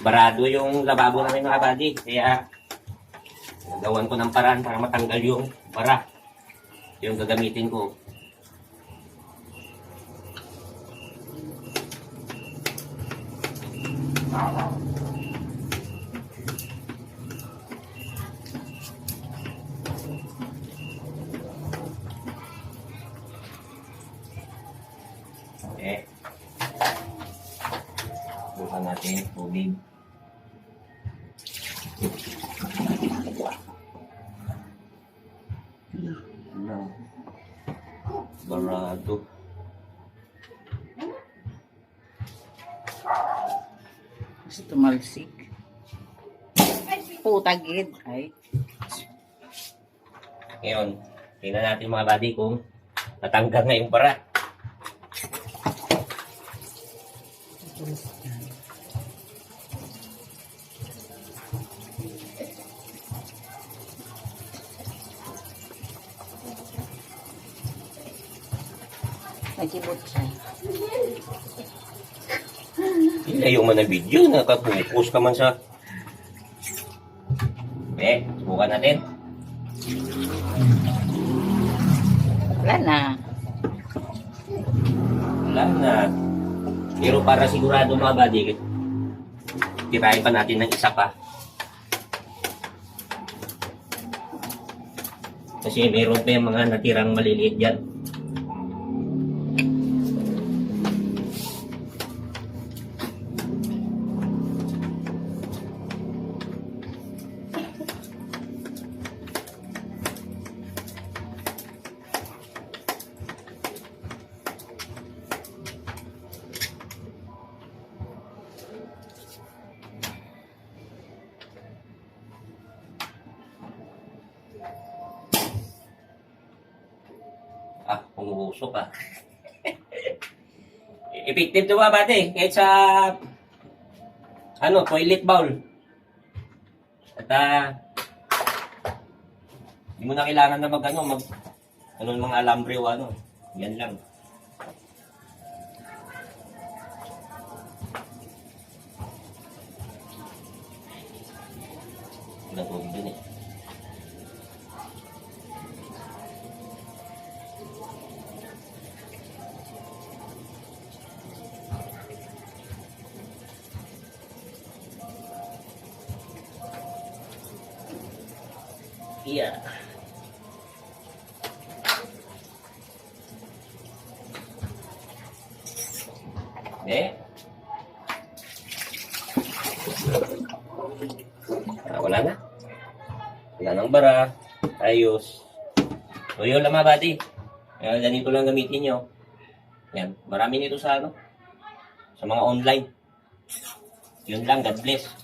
barado yung lababo namin mga buddy. Kaya, nagawan ko ng paraan para matanggal yung bara. Yung gagamitin ko. Okay. Bukan natin tubig. Barado. Kasi tumalsik. Putagid. Ay. Ngayon, tingnan natin mga buddy kung natanggal na yung bara. Nagkibot siya. Ilayo man ang video, nakapokus ka man sa... Okay, subukan natin. Wala na. Wala na. Pero para sigurado mga buddy, tirahin pa natin ng isa pa. Kasi meron pa yung mga natirang maliliit dyan. Umuusok ah. Effective to ba bate? Kahit sa toilet bowl. At hindi mo na kailangan na mga alambre o ano. Yan lang. Walang tubig dun eh. Iya. Wala na. Wala nang bara. Ayos. So yun lang mga buddy. Ganito lang gamitin nyo. Yan. Marami nito sa sa mga online. Yun lang. God bless.